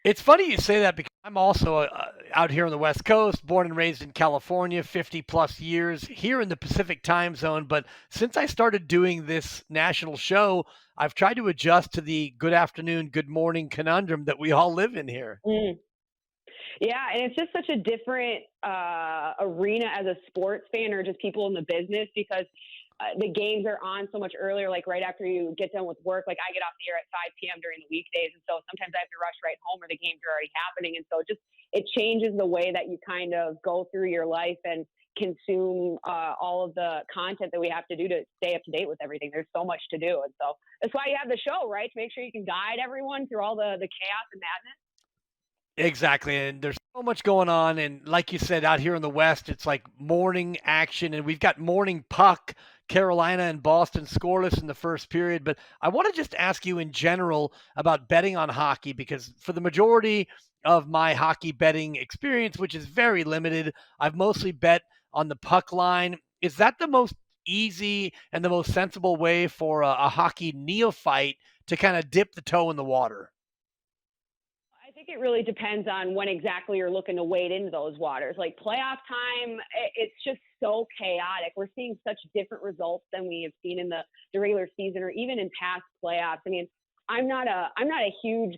It's funny you say that because I'm also out here on the West Coast, born and raised in California, 50 plus years here in the Pacific time zone. But since I started doing this national show, I've tried to adjust to the good afternoon, good morning conundrum that we all live in here. Mm. Yeah, and it's just such a different arena as a sports fan or just people in the business because the games are on so much earlier, like right after you get done with work. Like I get off the air at 5 p.m. during the weekdays, and so sometimes I have to rush right home or the games are already happening, and so it changes the way that you kind of go through your life and consume all of the content that we have to do to stay up to date with everything. There's so much to do, and so that's why you have the show, right? To make sure you can guide everyone through all the chaos and madness. Exactly. And there's so much going on. And like you said, out here in the West, it's like morning action, and we've got morning puck. Carolina and Boston scoreless in the first period. But I want to just ask you in general about betting on hockey because for the majority of my hockey betting experience, which is very limited, I've mostly bet on the puck line. Is that the most easy and the most sensible way for a hockey neophyte to kind of dip the toe in the water? I think it really depends on when exactly you're looking to wade into those waters. Like playoff time, it's just so chaotic. We're seeing such different results than we have seen in the regular season or even in past playoffs. I mean, I'm not a huge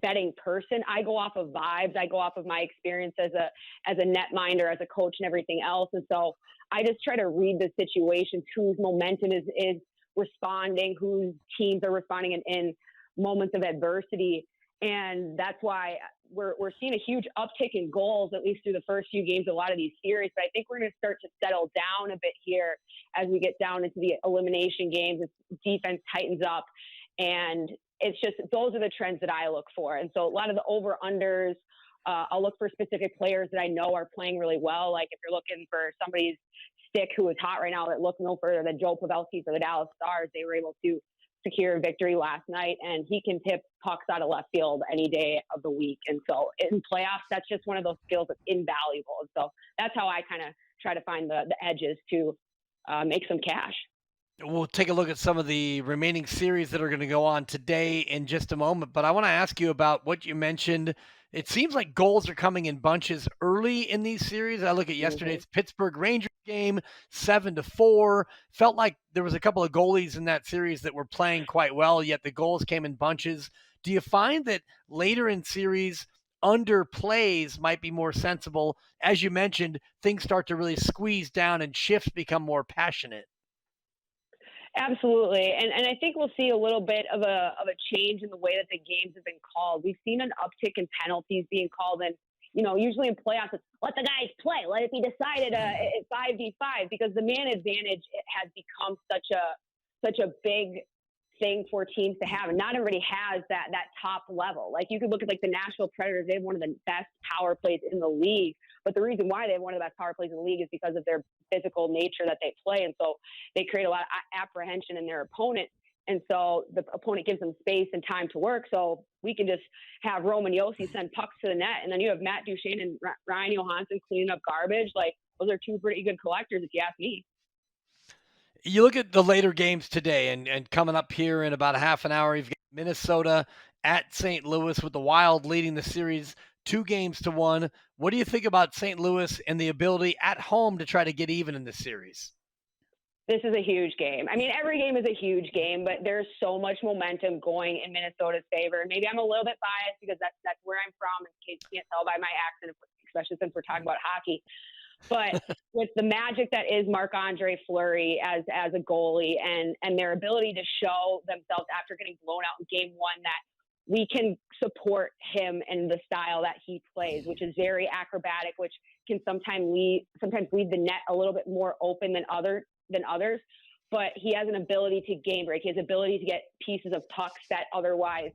betting person. I go off of vibes. I go off of my experience as a netminder, as a coach, and everything else. And so I just try to read the situations, whose momentum is responding, whose teams are responding in moments of adversity, and that's why we're seeing a huge uptick in goals, at least through the first few games of a lot of these series. But I think we're going to start to settle down a bit here as we get down into the elimination games. Defense tightens up, and it's just those are the trends that I look for. And so a lot of the over unders. I'll look for specific players that I know are playing really well. Like if you're looking for somebody's stick who is hot right now, that look no further than Joe Pavelski for the Dallas Stars. They were able to secure a victory last night, and he can tip pucks out of left field any day of the week. And so in playoffs, that's just one of those skills that's invaluable. And so that's how I kind of try to find the edges to make some cash. We'll take a look at some of the remaining series that are going to go on today in just a moment. But I want to ask you about what you mentioned. It seems like goals are coming in bunches early in these series. I look at Mm-hmm. yesterday's Pittsburgh Rangers game, 7-4. Felt like there was a couple of goalies in that series that were playing quite well, yet the goals came in bunches. Do you find that later in series, under plays might be more sensible? As you mentioned, things start to really squeeze down and shifts become more passionate. Absolutely, and I think we'll see a little bit of a change in the way that the games have been called. We've seen an uptick in penalties being called, and usually in playoffs, it's let the guys play, let it be decided at 5v5 because the man advantage has become such a big thing for teams to have, and not everybody has that top level. Like you could look at like the Nashville Predators; they have one of the best power plays in the league. But the reason why they have one of the best power plays in the league is because of their physical nature that they play, and so they create a lot of apprehension in their opponent. And so the opponent gives them space and time to work. So we can just have Roman Yossi send pucks to the net, and then you have Matt Duchene and Ryan Johansson cleaning up garbage. Like those are two pretty good collectors, if you ask me. You look at the later games today and coming up here in about a half an hour, you've got Minnesota at St. Louis with the Wild leading the series 2-1. What do you think about St. Louis and the ability at home to try to get even in this series? This is a huge game. I mean, every game is a huge game, but there's so much momentum going in Minnesota's favor. And maybe I'm a little bit biased because that's where I'm from, in case you can't tell by my accent, especially since we're talking about hockey. But with the magic that is Marc-Andre Fleury as a goalie and their ability to show themselves after getting blown out in game one that we can support him in the style that he plays, which is very acrobatic, which can sometimes leave the net a little bit more open than others. But he has an ability to game break, his ability to get pieces of pucks that otherwise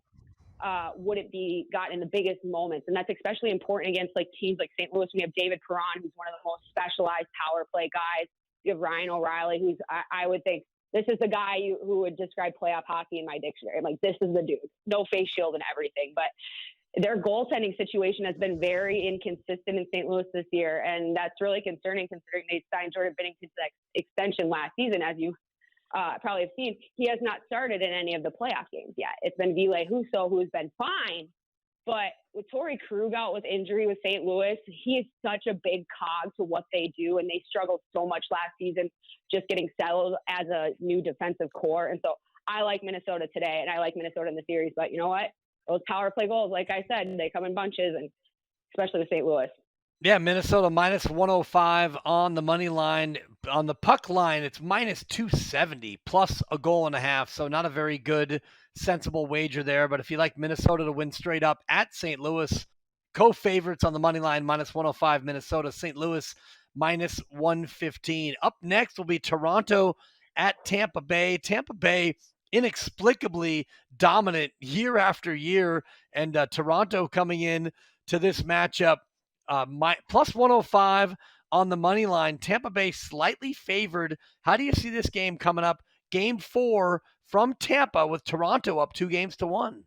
wouldn't be got in the biggest moments. And that's especially important against like teams like St. Louis. We have David Perron, who's one of the most specialized power play guys. You have Ryan O'Reilly, who's I would think this is the guy who would describe playoff hockey in my dictionary. I'm like, this is the dude, no face shield and everything. But their goaltending situation has been very inconsistent in St. Louis this year, and that's really concerning considering they signed Jordan Binnington's extension last season, as you probably have seen. He has not started in any of the playoff games yet. It's been Ville Husso, who's been fine, But with Torrey Krug out with injury with St. Louis, he is such a big cog to what they do, and they struggled so much last season just getting settled as a new defensive core. And so I like Minnesota today, and I like Minnesota in the series. But you know what? Those power play goals, like I said, they come in bunches, and especially with St. Louis. Yeah, Minnesota minus 105 on the money line. On the puck line, it's minus 270 plus a goal and a half. So not a very good, sensible wager there. But if you like Minnesota to win straight up at St. Louis, co-favorites on the money line, minus 105 Minnesota, St. Louis minus 115. Up next will be Toronto at Tampa Bay. Tampa Bay inexplicably dominant year after year, and Toronto coming in to this matchup plus 105 on the money line. Tampa Bay slightly favored. How do you see this game coming up? Game 4 from Tampa with Toronto up 2-1.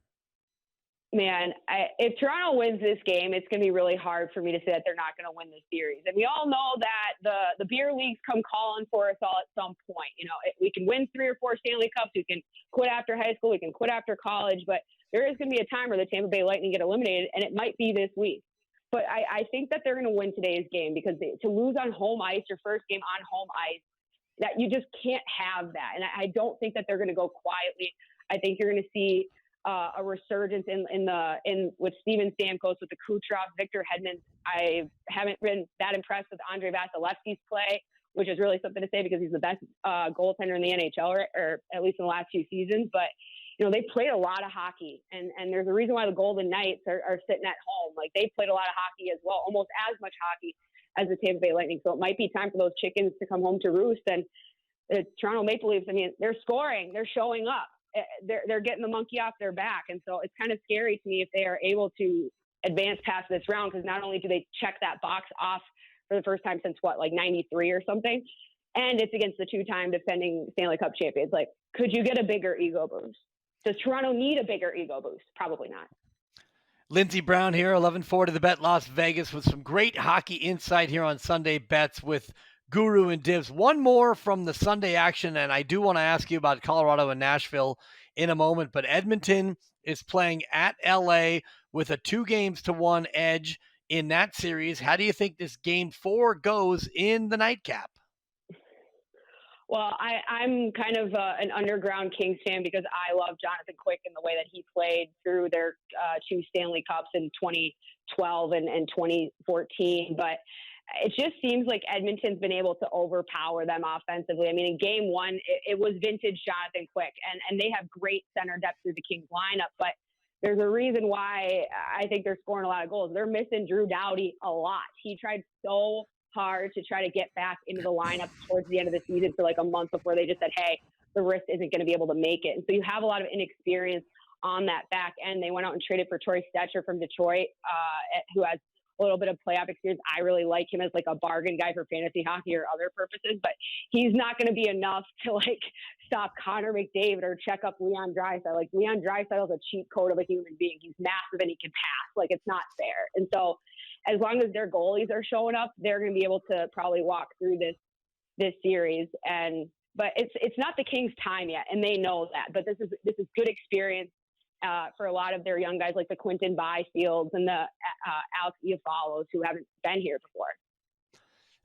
Man, if Toronto wins this game, it's going to be really hard for me to say that they're not going to win this series. And we all know that the beer leagues come calling for us all at some point. You know, we can win 3 or 4 Stanley Cups. We can quit after high school. We can quit after college. But there is going to be a time where the Tampa Bay Lightning get eliminated, and it might be this week. But I think that they're going to win today's game because to lose on home ice, your first game on home ice, that you just can't have that. And I don't think that they're going to go quietly. I think you're going to see a resurgence in with Steven Stamkos, with the Kucherov, Victor Hedman. I haven't been that impressed with Andre Vasilevsky's play, which is really something to say because he's the best goaltender in the NHL, or at least in the last few seasons. But you know, they played a lot of hockey, and there's a reason why the Golden Knights are sitting at home. Like, they played a lot of hockey as well, almost as much hockey as the Tampa Bay Lightning. So it might be time for those chickens to come home to roost. And the Toronto Maple Leafs, I mean, they're scoring, they're showing up. They're getting the monkey off their back. And so it's kind of scary to me if they are able to advance past this round, because not only do they check that box off for the first time since like 93 or something, and it's against the 2-time defending Stanley Cup champions. Like, could you get a bigger ego boost? Does Toronto need a bigger ego boost? Probably not. Lindsey Brown here, 11-4 to the bet Las Vegas, with some great hockey insight here on Sunday Bets with Guru and Divs. One more from the Sunday action, and I do want to ask you about Colorado and Nashville in a moment, but Edmonton is playing at LA with a 2-1 edge in that series. How do you think this game 4 goes in the nightcap? Well, I'm kind of an underground Kings fan because I love Jonathan Quick and the way that he played through their 2 Stanley Cups in 2012 and 2014. But it just seems like Edmonton's been able to overpower them offensively. I mean, in game 1, it was vintage Jonathan Quick, and they have great center depth through the Kings lineup. But there's a reason why I think they're scoring a lot of goals. They're missing Drew Doughty a lot. He tried so hard to try to get back into the lineup towards the end of the season for like a month before they just said, hey, the wrist isn't going to be able to make it. And so you have a lot of inexperience on that back end. They went out and traded for Troy Stetcher from Detroit, who has a little bit of playoff experience. I really like him as like a bargain guy for fantasy hockey or other purposes, but he's not going to be enough to like stop Connor McDavid or check up Leon Draisaitl. Like, Leon Draisaitl is a cheat code of a human being. He's massive and he can pass. Like, it's not fair. And so as long as their goalies are showing up, they're going to be able to probably walk through this series. But it's not the Kings' time yet, and they know that. But this is good experience for a lot of their young guys, like the Quinton Byfields and the Alex Iafallos, who haven't been here before.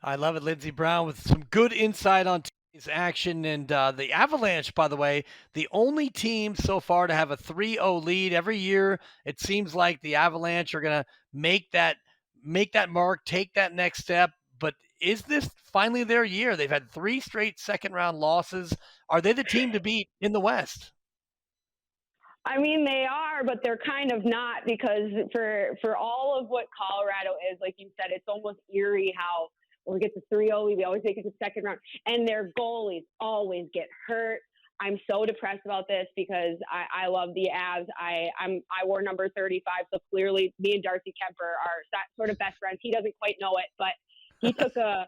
I love it, Lindsey Brown, with some good insight on today's action. And the Avalanche, by the way, the only team so far to have a 3-0 lead. Every year, it seems like the Avalanche are going to make that mark, take that next step. But is this finally their year? They've had 3 straight second-round losses. Are they the team to beat in the West? I mean, they are, but they're kind of not, because for all of what Colorado is, like you said, it's almost eerie how when we get to 3-0, we always make it to the second round, and their goalies always get hurt. I'm so depressed about this because I love the Avs. I wore number 35, so clearly me and Darcy Kemper are sort of best friends. He doesn't quite know it, but he took a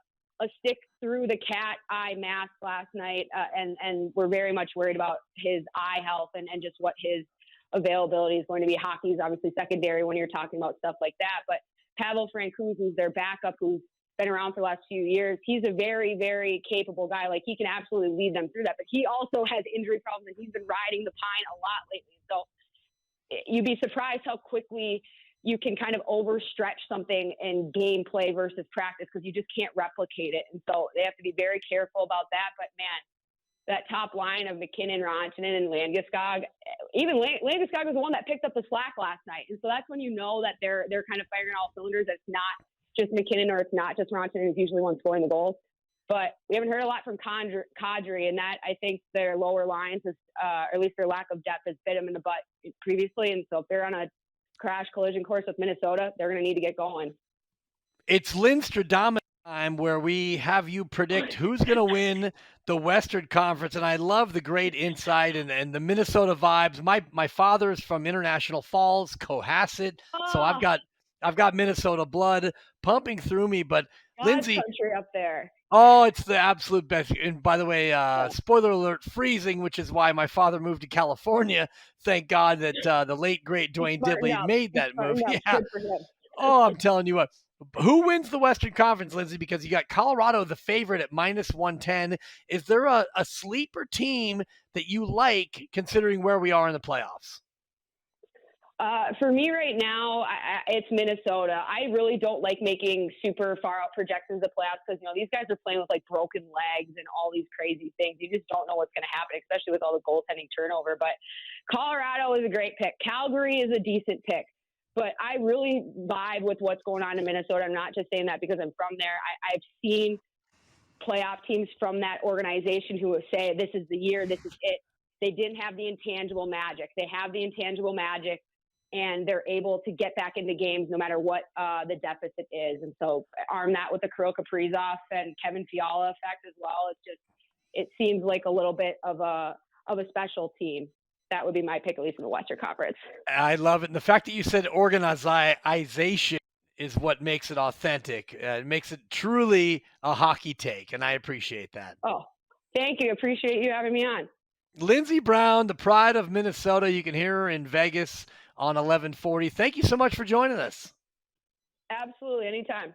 stick through the cat eye mask last night, and we're very much worried about his eye health and just what his availability is going to be. Hockey is obviously secondary when you're talking about stuff like that, but Pavel Francouz, who's their backup, who's been around for the last few years, he's a very, very capable guy. Like, he can absolutely lead them through that, but he also has injury problems, and he's been riding the pine a lot lately. So you'd be surprised how quickly you can kind of overstretch something in gameplay versus practice because you just can't replicate it. And so they have to be very careful about that. But man, that top line of McKinnon, Rantanen, and Landeskog, even Landeskog was the one that picked up the slack last night. And so that's when you know that they're kind of firing all cylinders. It's not just McKinnon or it's not just Rantanen who's usually one scoring the goals. But we haven't heard a lot from Kadri, and that I think their lower lines, is, or at least their lack of depth, has bit them in the butt previously. And so if they're on a crash collision course with Minnesota, they're going to need to get going. It's Lindstradamus time where we have you predict who's going to win the Western Conference, and I love the great insight and the Minnesota vibes. My father's from International Falls, Cohasset, so Oh, I've got Minnesota blood pumping through me. But God's Lindsey, country up there. oh, it's the absolute best. And by the way, Yeah. spoiler alert, freezing, which is why my father moved to California. Thank God that the late, great He Dwayne smartened Dibley up. made He that move. smartened up. Yeah. Good for him. Oh, I'm telling you what. Who wins the Western Conference, Lindsey? Because you got Colorado, the favorite, at minus 110. Is there a sleeper team that you like considering where we are in the playoffs? For me right now, it's Minnesota. I really don't like making super far out projections of playoffs because, these guys are playing with like broken legs and all these crazy things. You just don't know what's going to happen, especially with all the goaltending turnover. But Colorado is a great pick. Calgary is a decent pick. But I really vibe with what's going on in Minnesota. I'm not just saying that because I'm from there. I've seen playoff teams from that organization who will say, this is the year, this is it. They didn't have the intangible magic. They have the intangible magic, and they're able to get back into games no matter what the deficit is. And so arm that with the Kirill Kaprizov and Kevin Fiala effect as well. It seems like a little bit of a special team. That would be my pick, at least in the Western Conference. I love it. And the fact that you said organization is what makes it authentic. It makes it truly a hockey take, and I appreciate that. Oh, thank you. Appreciate you having me on. Lindsey Brown, the pride of Minnesota. You can hear her in Vegas on 1140. Thank you so much for joining us. Absolutely. Anytime.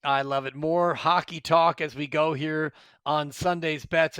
I love it. More hockey talk as we go here on Sunday's Bets.